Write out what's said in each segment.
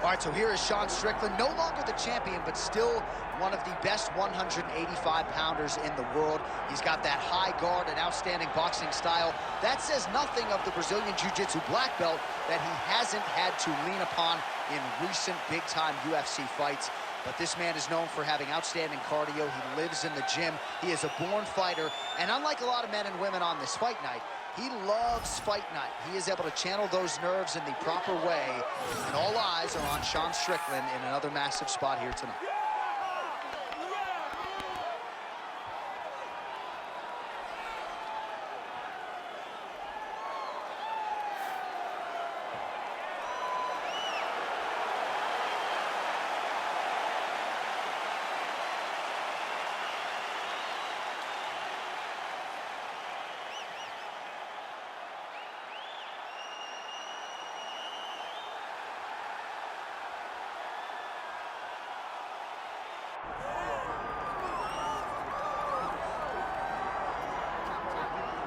All right, so here is Sean Strickland, no longer the champion, but still one of the best 185-pounders in the world. He's got that high guard and outstanding boxing style. That says nothing of the Brazilian Jiu-Jitsu black belt that he hasn't had to lean upon in recent big-time UFC fights. But this man is known for having outstanding cardio. He lives in the gym. He is a born fighter. And unlike a lot of men and women on this fight night, he loves fight night. He is able to channel those nerves in the proper way. And all eyes are on Sean Strickland in another massive spot here tonight.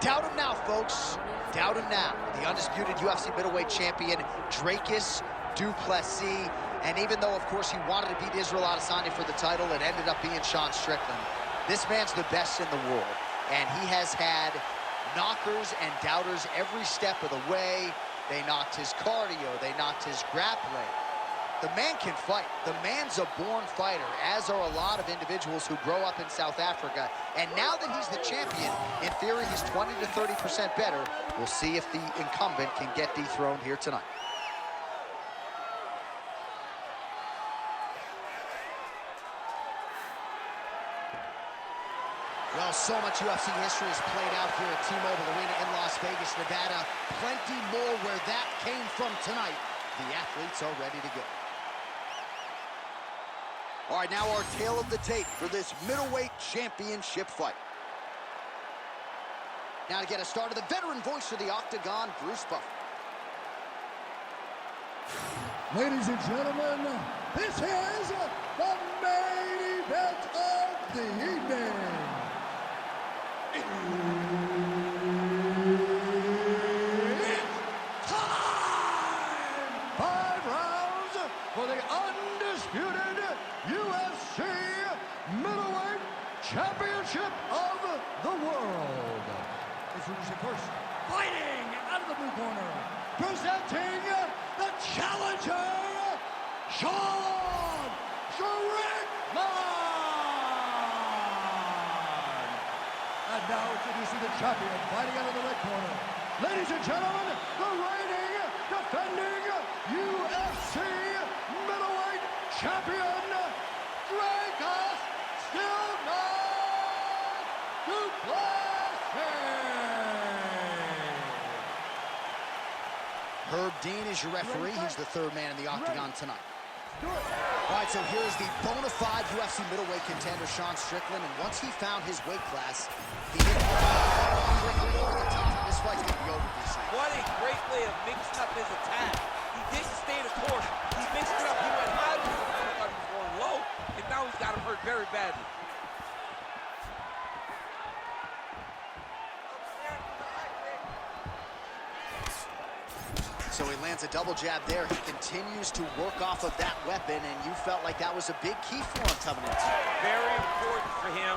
Doubt him now, folks. Doubt him now. The undisputed UFC middleweight champion, Dricus du Plessis. And even though, of course, he wanted to beat Israel Adesanya for the title, it ended up being Sean Strickland. This man's the best in the world. And he has had knockers and doubters every step of the way. They knocked his cardio. They knocked his grappling. The man can fight. The man's a born fighter, as are a lot of individuals who grow up in South Africa. And now that he's the champion, in theory, he's 20 to 30% better. We'll see if the incumbent can get dethroned here tonight. Well, so much UFC history has played out here at T-Mobile Arena in Las Vegas, Nevada. Plenty more where that came from tonight. The athletes are ready to go. All right, now our tale of the tape for this middleweight championship fight. Now to get us started, the veteran voice of the Octagon, Bruce Buffer. Ladies and gentlemen, this is the main event of the evening. It's time! 5 rounds for the undisputed UFC middleweight championship of the world. Introducing first, fighting out of the blue corner, presenting the challenger, Sean Strickland. And now introducing the champion, fighting out of the red corner. Ladies and gentlemen, the reigning, defending UFC middleweight champion, Dricus du Plessis. Herb Dean is your referee. He's the third man in the Octagon tonight. All right, so here's the bona fide UFC middleweight contender, Sean Strickland, and once he found his weight class, he hit over the top. This fight's gonna be over, DC. What a great way of mixing up his attack. He didn't stay the course. He mixed it up. He went high, he was going low, and now he's got him hurt very badly. So he lands a double jab there. He continues to work off of that weapon, and you felt like that was a big key for him coming in. Very important for him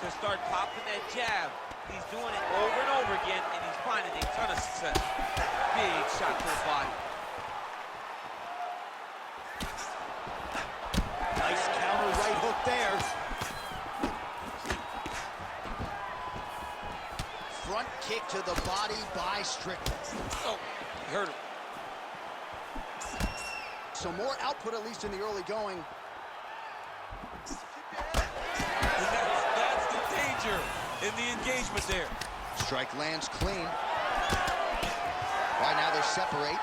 to start popping that jab. He's doing it over and over again, and he's finding a ton of success. Big shot to the body. Nice counter right hook there. Front kick to the body by Strickland. Oh, he hurt him. So more output, at least in the early going. That's the danger in the engagement there. Strike lands clean. Right now they separate.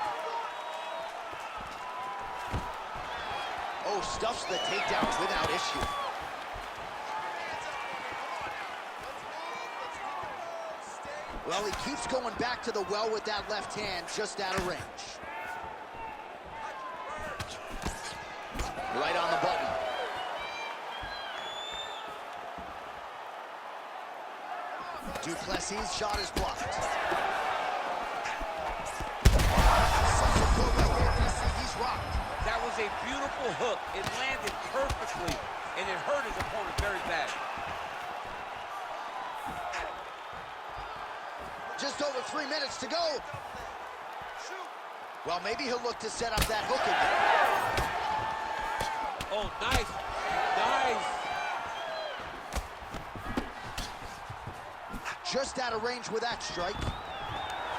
Oh, stuffs the takedown without issue. Well, he keeps going back to the well with that left hand, just out of range. Right on the button. Du Plessis' shot is blocked. That was a beautiful hook. It landed perfectly, and it hurt his opponent very bad. Just over 3 minutes to go. Well, maybe he'll look to set up that hook again. Oh, nice. Nice. Just out of range with that strike.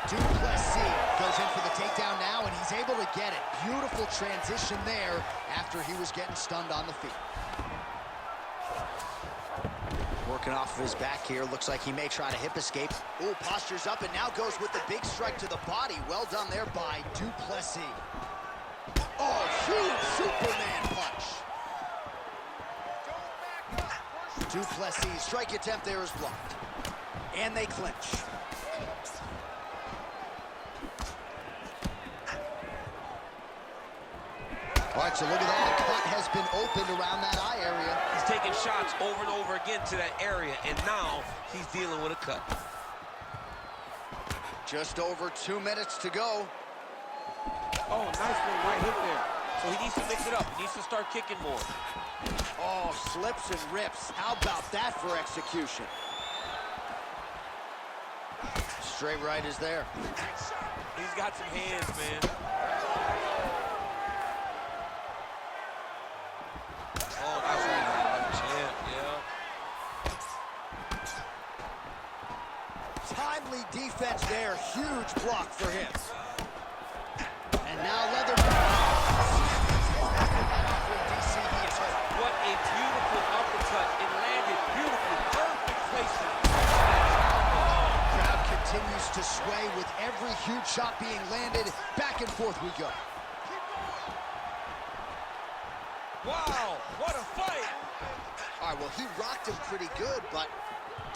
Du Plessis goes in for the takedown now, and he's able to get it. Beautiful transition there after he was getting stunned on the feet. Working off of his back here. Looks like he may try to hip escape. Ooh, postures up and now goes with the big strike to the body. Well done there by Du Plessis. Oh, huge Superman punch. Du Plessis' strike attempt there is blocked. And they clinch. All right, so look at that. A cut has been opened around that eye area. He's taking shots over and over again to that area, and now he's dealing with a cut. Just over 2 minutes to go. Oh, nice one right hook there. So he needs to mix it up. He needs to start kicking more. Oh, slips and rips. How about that for execution? Straight right is there. He's got some hands, man. Oh, that's right. Champ, yeah. Timely defense there. Huge block for him. And now Leather. What a beautiful uppercut. It landed beautifully. Perfect placement. Crowd continues to sway with every huge shot being landed. Back and forth we go. Wow, what a fight! All right, well, he rocked him pretty good, but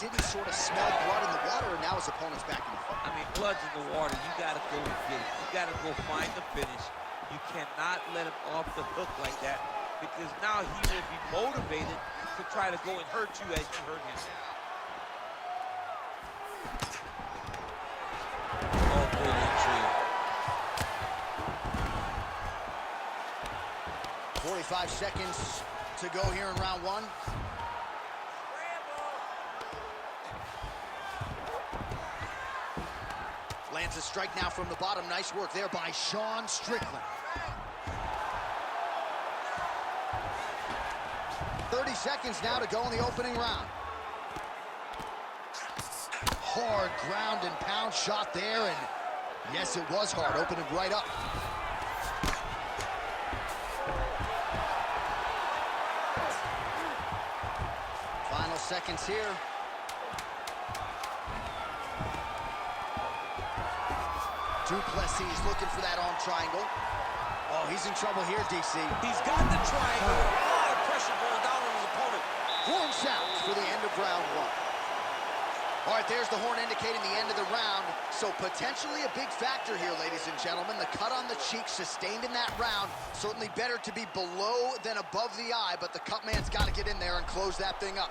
didn't sort of smell blood in the water, and now his opponent's back in the fight. I mean, blood's in the water. You got to go and get it. You got to go find the finish. You cannot let him off the hook like that, because now he will be motivated to try to go and hurt you as you hurt him. Oh, brilliant tree. 45 seconds to go here in round one. Lands a strike now from the bottom. Nice work there by Sean Strickland. 30 seconds now to go in the opening round. Hard ground and pound shot there, and yes, it was hard, opening right up. Final seconds here. Du Plessis looking for that arm triangle. Oh, he's in trouble here, DC. He's got the triangle. A lot of pressure going down on his opponent. Horn sounds for the end of round one. All right, there's the horn indicating the end of the round. So potentially a big factor here, ladies and gentlemen. The cut on the cheek sustained in that round. Certainly better to be below than above the eye, but the cut man's got to get in there and close that thing up.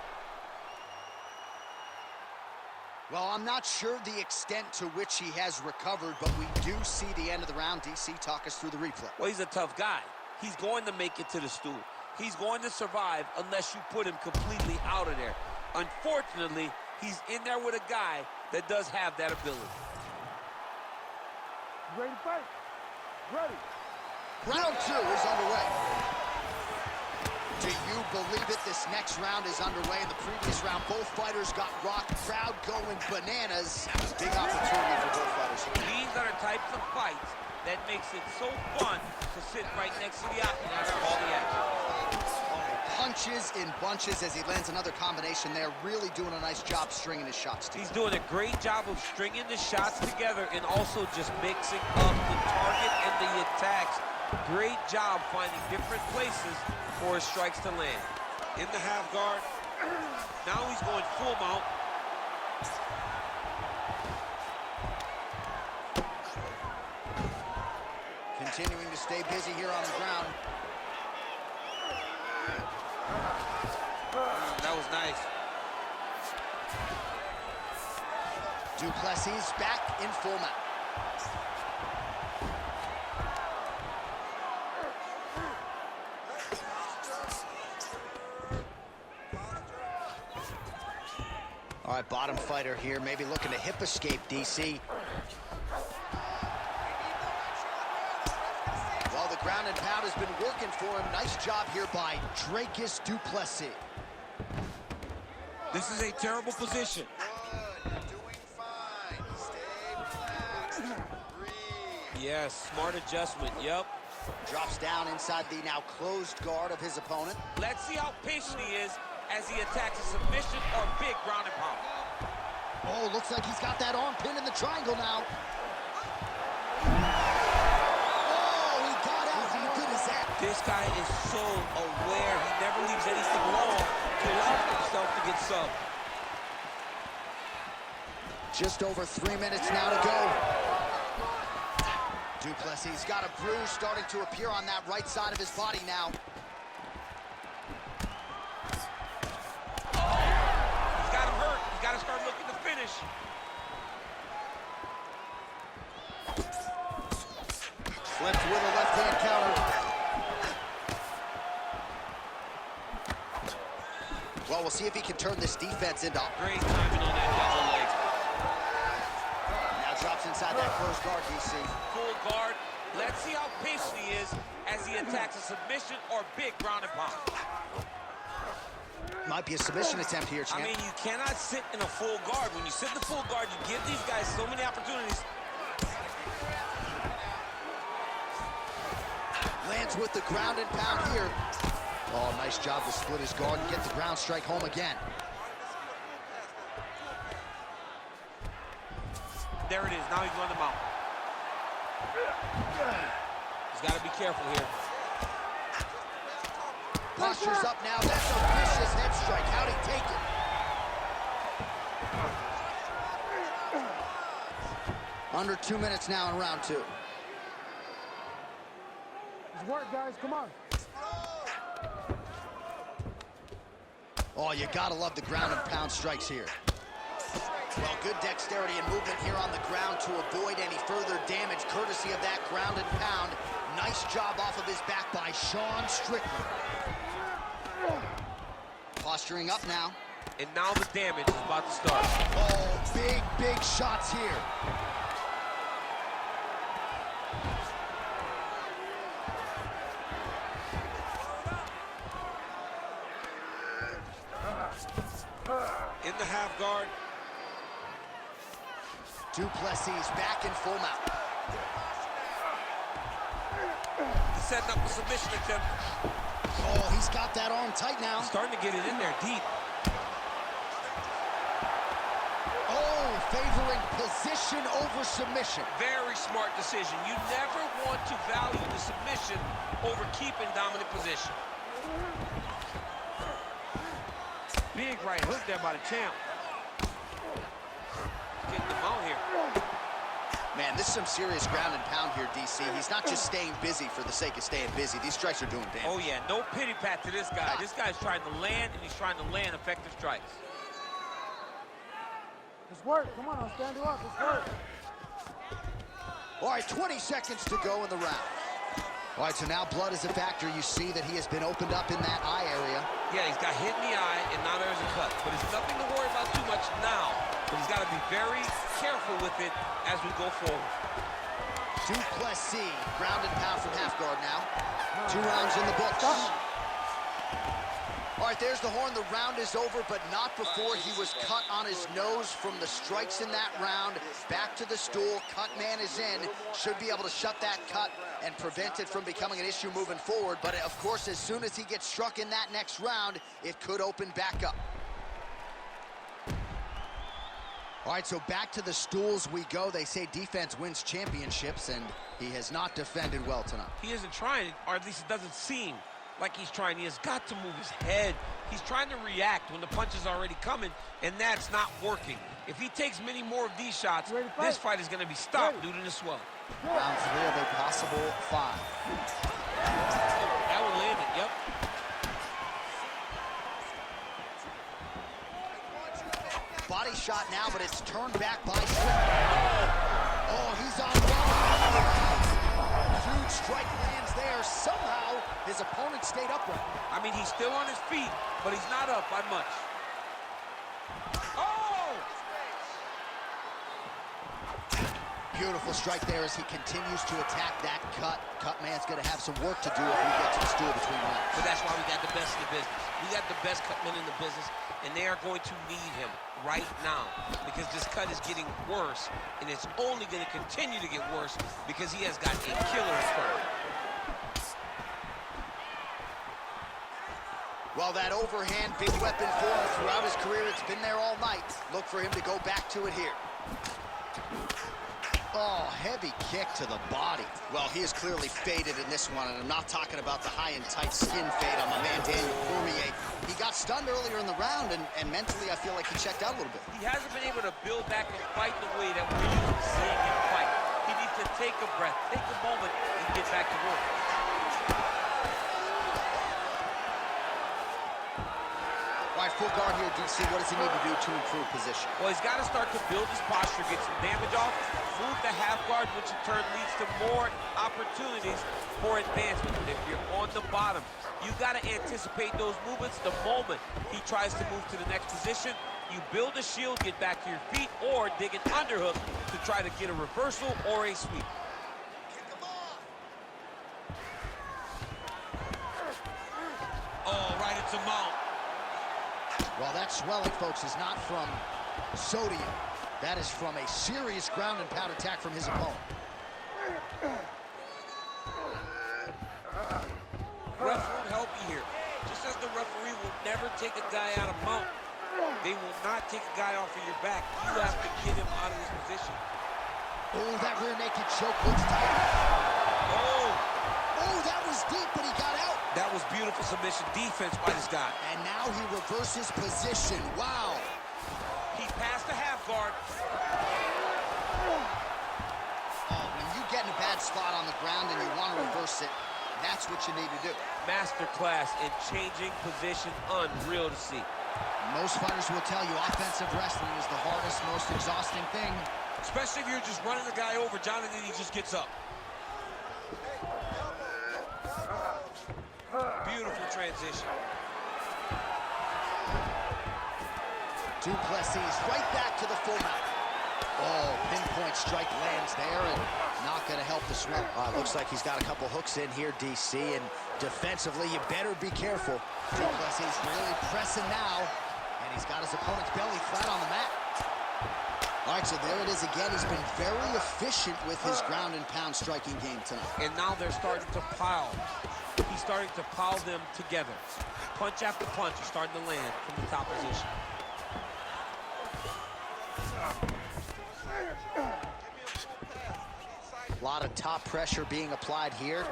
Well, I'm not sure the extent to which he has recovered, but we do see the end of the round. DC, talk us through the replay. Well, he's a tough guy. He's going to make it to the stool. He's going to survive unless you put him completely out of there. Unfortunately, he's in there with a guy that does have that ability. Ready to fight? Ready. Round two is underway. Do you believe it? This next round is underway. In the previous round, both fighters got rocked. Crowd going bananas. Big opportunity for both fighters. These are the types of fights that makes it so fun to sit right next to the octagon and call the action. Punches in bunches as he lands another combination there. Really doing a nice job stringing his shots together. He's doing a great job of stringing the shots together and also just mixing up the target and the attacks. Great job finding different places for his strikes to land. In the half guard. Now he's going full mount. Continuing to stay busy here on the ground. That was nice. Du Plessis back in full mount. All right, bottom fighter here, maybe looking to hip escape, DC. Well, the ground and pound has been working for him. Nice job here by Dracus du Plessis. This is a terrible position. Good. You're doing fine. Stay relaxed. Breathe. Yes, smart adjustment, yep. Drops down inside the now closed guard of his opponent. Let's see how patient he is as he attacks a submission or big ground and pound. Oh, looks like he's got that arm pinned in the triangle now. Oh, he got out. How good is that? This guy is so aware. He never leaves anything long to allow himself to get subbed. Just over 3 minutes now to go. Du Plessis got a bruise starting to appear on that right side of his body now. He's got him hurt. He's got to start looking to finish. Flipped with a left-hand counter. Well, we'll see if he can turn this defense into... Great timing on that double leg. Now drops inside that closed guard, DC. Full guard. Let's see how patient he is as he attacks a submission or big ground and pound. Might be a submission attempt here, champ. I mean, you cannot sit in a full guard. When you sit in the full guard, you give these guys so many opportunities. Lands with the ground and pound here. Oh, nice job to split his guard and get the ground strike home again. There it is. Now he's run him out. He's got to be careful here. Posture's up now. That's a vicious head strike. How'd he take it? Under 2 minutes now in round 2. It's work, guys. Come on. Oh, you gotta love the ground and pound strikes here. Well, good dexterity and movement here on the ground to avoid any further damage, courtesy of that ground and pound. Nice job off of his back by Sean Strickland. Posturing up now. And now the damage is about to start. Oh, big shots here. In the half guard. Du Plessis back in full mount. He's setting up a submission attempt. Oh, he's got that arm tight now. He's starting to get it in there deep. Oh, favoring position over submission. Very smart decision. You never want to value the submission over keeping dominant position. Big right hook there by the champ. Getting the mount here. Man, this is some serious ground and pound here, DC. He's not just staying busy for the sake of staying busy. These strikes are doing damage. Oh, yeah. No pity pat to this guy. This guy's trying to land, and he's trying to land effective strikes. It's work. Come on, I'll stand you up. It's work. All right, 20 seconds to go in the round. All right, so now blood is a factor. You see that he has been opened up in that eye area. Yeah, he's got hit in the eye, and now there's a cut. But it's nothing to worry about too much now. But he's got to be very careful with it as we go forward. Du Plessis, ground and pound from half guard now. 2 rounds in the books. All right, there's the horn. The round is over, but not before he was cut on his nose from the strikes in that round. Back to the stool. Cut man is in. Should be able to shut that cut and prevent it from becoming an issue moving forward. But, of course, as soon as he gets struck in that next round, it could open back up. All right, so back to the stools we go. They say defense wins championships, and he has not defended well tonight. He isn't trying, or at least it doesn't seem like he's trying. He has got to move his head. He's trying to react when the punch is already coming, and that's not working. If he takes many more of these shots, this fight is going to be stopped due to the swelling. Round 3 of a possible 5. That one landed, yep. Body shot now, but it's turned back by Strickland. Oh, he's on one. Huge strike lands there. Somehow, his opponent stayed upright. I mean, he's still on his feet, but he's not up by much. Oh! Beautiful strike there as he continues to attack that cut. Cut man's going to have some work to do if we get to the stool between rounds. But that's why we got the best in the business. We got the best cut men in the business, and they are going to need him right now because this cut is getting worse, and it's only going to continue to get worse because he has got a killer cut. Well, that overhand big weapon for him throughout his career, it's been there all night. Look for him to go back to it here. Oh, heavy kick to the body. Well, he is clearly faded in this one, and I'm not talking about the high and tight skin fade on my man Daniel Cormier. He got stunned earlier in the round, and mentally I feel like he checked out a little bit. He hasn't been able to build back and fight the way that we're used to seeing him fight. He needs to take a breath, take a moment, and get back to work. All right, full guard here, DC. What does he need to do to improve position? Well, he's got to start to build his posture, get some damage off, move the half guard, which in turn leads to more opportunities for advancement. If you're on the bottom, you got to anticipate those movements the moment he tries to move to the next position. You build a shield, get back to your feet, or dig an underhook to try to get a reversal or a sweep. Oh, right into mount. Well, that swelling, folks, is not from sodium. That is from a serious ground and pound attack from his opponent. Ref won't help you here. Just as the referee will never take a guy out of mount, they will not take a guy off of your back. You have to get him out of this position. Oh, that rear naked choke looks tight. Oh, that was deep, but he got out. That was beautiful submission defense by this guy. And now he reverses position. Wow. He passed the half guard. Oh, when you get in a bad spot on the ground and you want to reverse it, that's what you need to do. Masterclass in changing position, unreal to see. Most fighters will tell you offensive wrestling is the hardest, most exhausting thing. Especially if you're just running the guy over, Jonathan, he just gets up. Beautiful transition. Du Plessis right back to the full mount. Oh, pinpoint strike lands there and not going to help the swim. Looks like he's got a couple hooks in here, DC, and defensively, you better be careful. Du Plessis really pressing now, and he's got his opponent's belly flat on the mat. All right, so there it is again. He's been very efficient with his ground and pound striking game tonight. And now they're starting to pile. He's starting to pile them together. Punch after punch is starting to land from the top position. A lot of top pressure being applied here.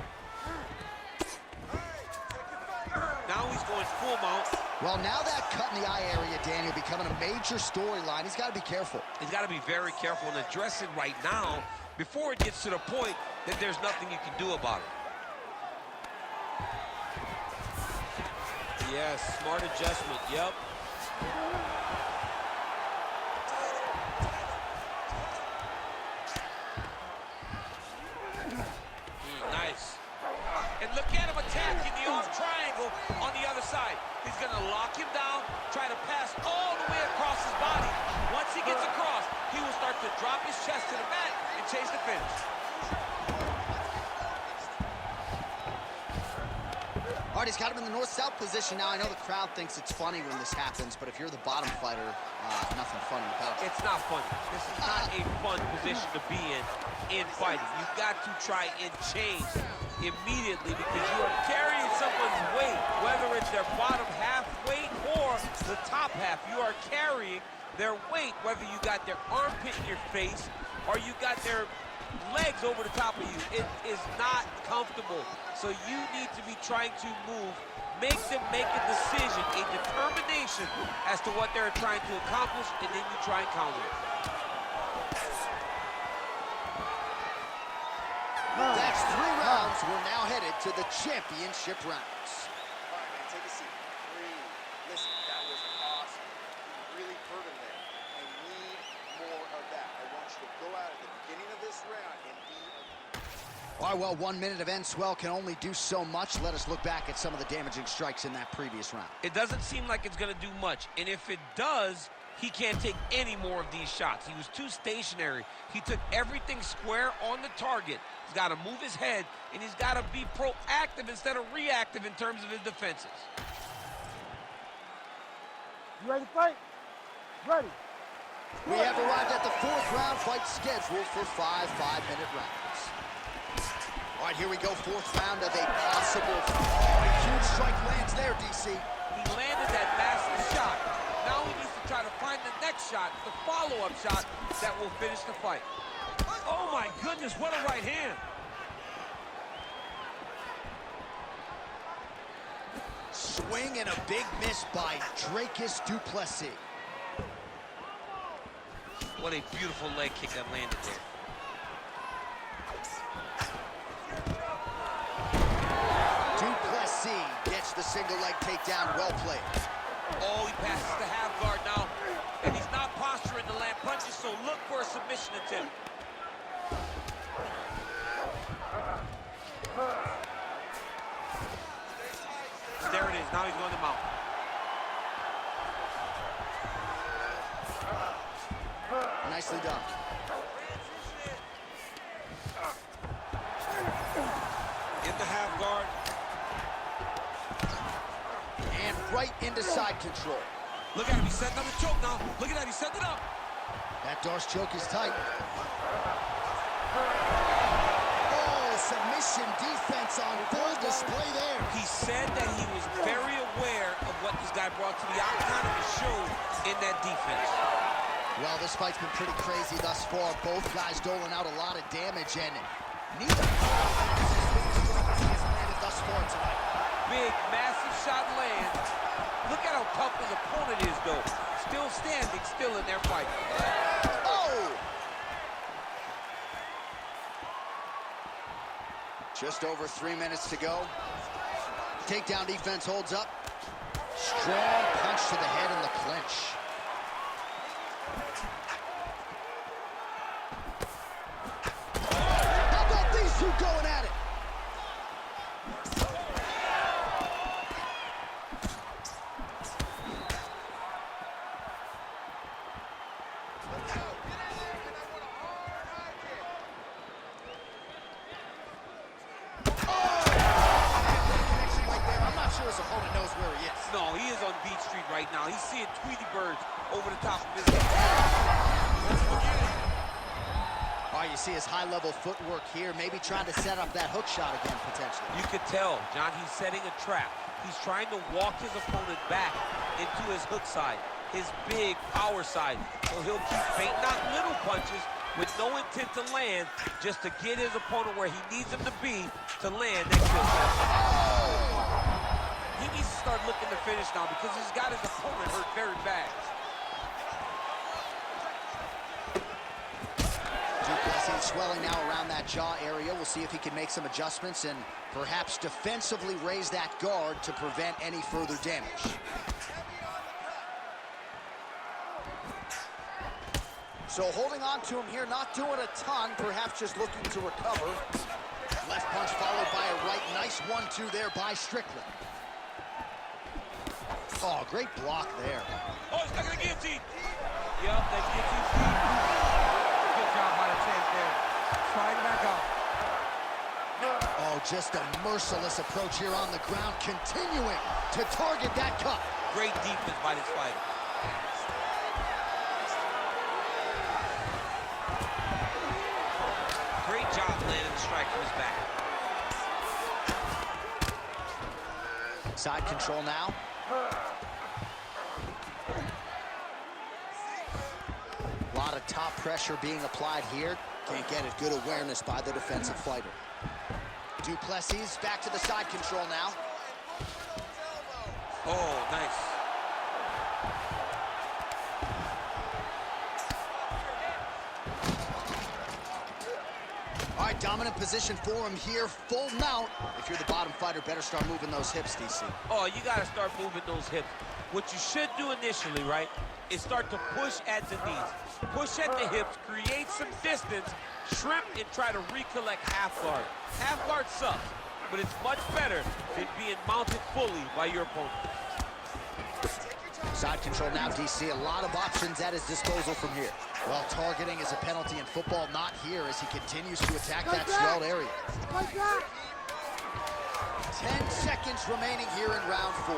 Now he's going full mount. Well, now that cut in the eye area, Daniel, becoming a major storyline. He's got to be careful. He's got to be very careful and address it right now before it gets to the point that there's nothing you can do about it. Yes, smart adjustment, yep. Nice. And look at him attacking the off triangle on the other side. He's going to lock him down, try to pass all the way across his body. Once he gets across, he will start to drop his chest to the mat and chase the finish. All right, he's got him in the north-south position now. I know the crowd thinks it's funny when this happens, but if you're the bottom fighter, nothing funny about it. It's not funny. This is not a fun position to be in fighting. You've got to try and change immediately because you are carrying someone's weight, whether it's their bottom half weight or the top half. You are carrying their weight, whether you got their armpit in your face or you got their legs over the top of you. It is not comfortable. So you need to be trying to move, make them make a decision, a determination as to what they're trying to accomplish, and then you try and counter it. That's 3 rounds. We're now headed to the championship rounds. All right, man, take a seat. Breathe. Listen, that was awesome. You really hurt him there. I need more of that. I want you to go out at the beginning of this round and be a... All All right, well, 1 minute of end swell can only do so much. Let us look back at some of the damaging strikes in that previous round. It doesn't seem like it's going to do much, and if it does, he can't take any more of these shots. He was too stationary. He took everything square on the target. He's got to move his head, and he's got to be proactive instead of reactive in terms of his defenses. You ready to fight? Ready. We have arrived at the 4th round fight scheduled for 5 5-minute rounds. All right, here we go, 4th round of a possible huge strike lands there, DC. He landed that massive shot. Now he needs to try to find the next shot, the follow-up shot that will finish the fight. Oh my goodness, what a right hand. Swing and a big miss by Dracus du Plessis. What a beautiful leg kick that landed there. Du Plessis gets the single leg takedown, well played. Oh, he passes the half guard now, and he's not posturing to land punches, so look for a submission attempt. There it is, now he's going to mount. Nicely done. In the half guard. And right into side control. Look at him, he's setting up the choke now. Look at that, he's setting it up. That Darce choke is tight. Oh, submission defense on full display there. He said that he was very aware of what this guy brought to the octagon and showed in that defense. Well, this fight's been pretty crazy thus far. Both guys doling out a lot of damage, and neither has landed thus far tonight. Big, massive shot lands. Look at how tough his opponent is, though. Still standing, still in their fight. Oh! Just over 3 minutes to go. Takedown defense holds up. Strong punch to the head in the clinch. How about these two going at it? No, he is on Beach Street right now. He's seeing Tweety birds over the top of his head. All right, you see his high-level footwork here, maybe trying to set up that hook shot again, potentially. You could tell, John, he's setting a trap. He's trying to walk his opponent back into his hook side, his big power side. So he'll keep feinting out little punches with no intent to land, just to get his opponent where he needs him to be to land that kill shot. He needs to start looking to finish now because he's got his opponent hurt very bad. Du Plessis swelling now around that jaw area. We'll see if he can make some adjustments and perhaps defensively raise that guard to prevent any further damage. So holding on to him here, not doing a ton, perhaps just looking to recover. Left punch followed by a right. Nice 1-2 there by Strickland. Oh, great block there. Oh, he's stuck in the guillotine. Yep, that guillotine feed. Good job by the champ there. Trying to back out. Oh, just a merciless approach here on the ground, continuing to target that cut. Great defense by this fighter. Great job landing the strike from his back. Side control now. A lot of top pressure being applied here. Can't get it. Good awareness by the defensive fighter. Du Plessis back to the side control now. Oh, nice. All right, dominant position for him here. Full mount. If you're the bottom fighter, better start moving those hips, DC. Oh, you got to start moving those hips. What you should do initially, right, is start to push at the knees, push at the hips, create some distance, shrimp, and try to recollect half guard. Half guard sucks, but it's much better than being mounted fully by your opponent. Side control now, DC. A lot of options at his disposal from here. Well, targeting is a penalty in football, not here as he continues to attack that swelled area. 10 seconds remaining here in round 4.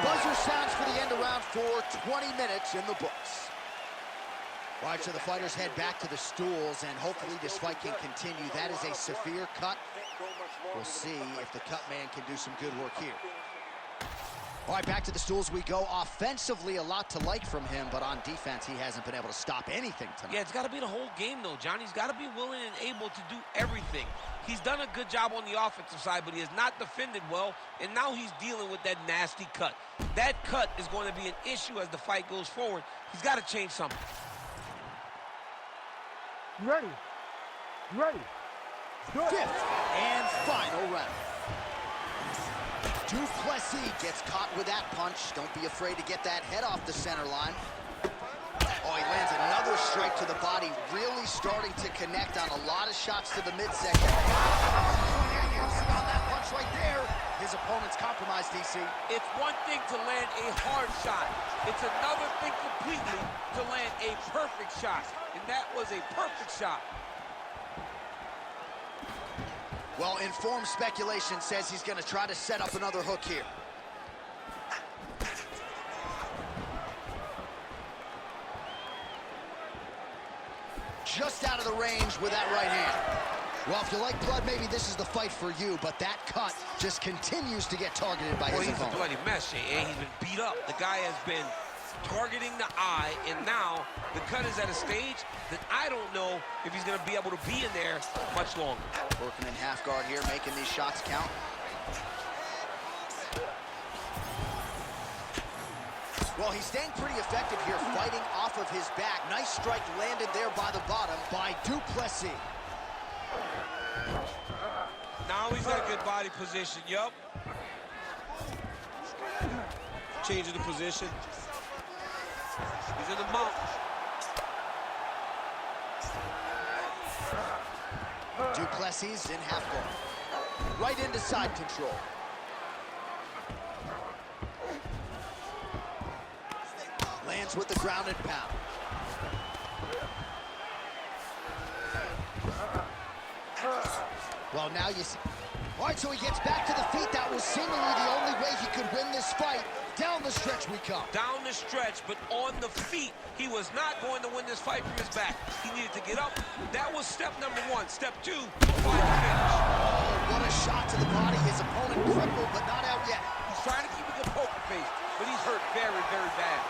Buzzer sounds for the end of round 4, 20 minutes in the books. All right, so the fighters head back to the stools, and hopefully this fight can continue. That is a severe cut. We'll see if the cut man can do some good work here. All right, back to the stools we go. Offensively, a lot to like from him, but on defense, he hasn't been able to stop anything tonight. Yeah, it's got to be the whole game, though, John. He's got to be willing and able to do everything. He's done a good job on the offensive side, but he has not defended well, and now he's dealing with that nasty cut. That cut is going to be an issue as the fight goes forward. He's got to change something. You ready? You ready? Good. 5th and final round. Du Plessis gets caught with that punch. Don't be afraid to get that head off the center line. Oh, he lands another strike to the body, really starting to connect on a lot of shots to the midsection. On that punch right there, his opponent's compromised, DC. It's one thing to land a hard shot. It's another thing completely to land a perfect shot. And that was a perfect shot. Well, informed speculation says he's going to try to set up another hook here. Just out of the range with that right hand. Well, if you like blood, maybe this is the fight for you, but that cut just continues to get targeted by his opponent. He's a bloody mess, and he's been beat up. The guy has been targeting the eye, and now the cut is at a stage that I don't know if he's going to be able to be in there much longer. Working in half guard here, making these shots count. Well, he's staying pretty effective here, fighting off of his back. Nice strike landed there by the bottom by Du Plessis. Now he's got a good body position, yup. Changing the position. He's in the mount. Du Plessis in half guard. Right into side control. Lands with the ground and pound. Well, now you see. All right, so he gets back to the feet. That was seemingly the only way he could win this fight. Down the stretch we come. Down the stretch, but on the feet. He was not going to win this fight from his back. He needed to get up. That was step number 1. Step 2, fight to finish. Oh, what a shot to the body. His opponent crippled, but not out yet. He's trying to keep a good poker face, but he's hurt very, very bad.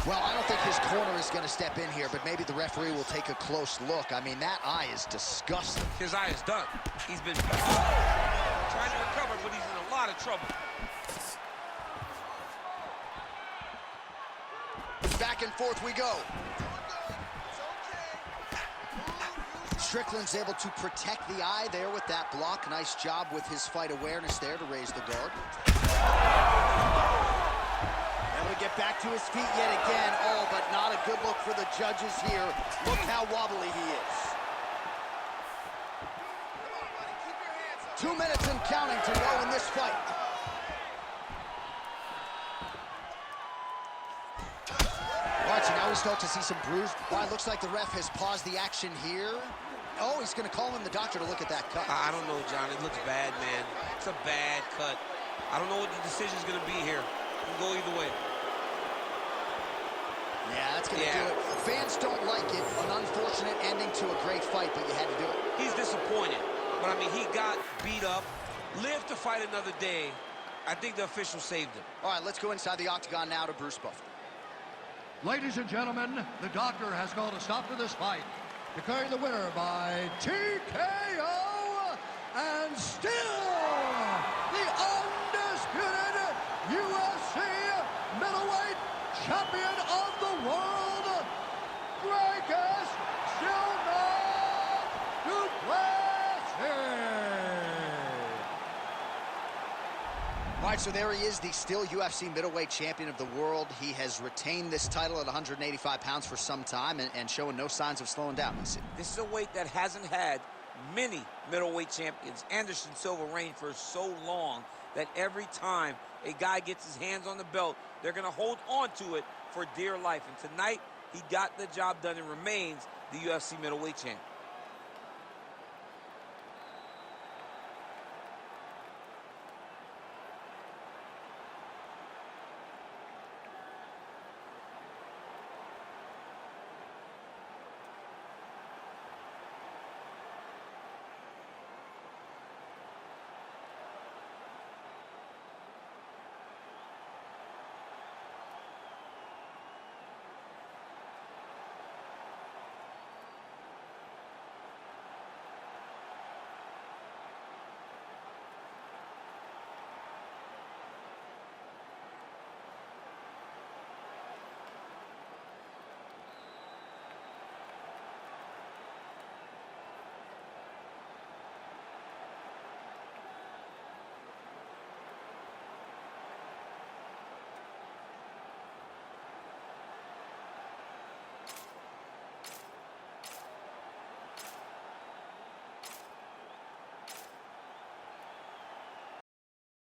Well, I don't think his corner is going to step in here, but maybe the referee will take a close look. I mean, that eye is disgusting. His eye is done. He's been trying to recover, but he's in a lot of trouble. Back and forth we go. Strickland's able to protect the eye there with that block. Nice job with his fight awareness there to raise the guard. Able to get back to his feet yet again. Oh, but not a good look for the judges here. Look how wobbly he is. 2 minutes and counting to go in this fight. All right, so now we start to see some bruise. Well, it looks like the ref has paused the action here. Oh, he's going to call in the doctor to look at that cut. I don't know, John. It looks bad, man. It's a bad cut. I don't know what the decision's going to be here. It can go either way. Yeah, that's going to do it. Fans don't like it. An unfortunate ending to a great fight, but you had to do it. He's disappointed. But, I mean, he got beat up, lived to fight another day. I think the official saved him. All right, let's go inside the octagon now to Bruce Buffer. Ladies and gentlemen, the doctor has called a stop to this fight, declaring the winner by TKO, and still the undisputed UFC champion of the world, Dracus All right, so there he is, the still UFC middleweight champion of the world. He has retained this title at 185 pounds for some time and showing no signs of slowing down. This is a weight that hasn't had many middleweight champions. Anderson Silva reigned for so long that every time a guy gets his hands on the belt, they're going to hold on to it for dear life. And tonight, he got the job done and remains the UFC middleweight champion.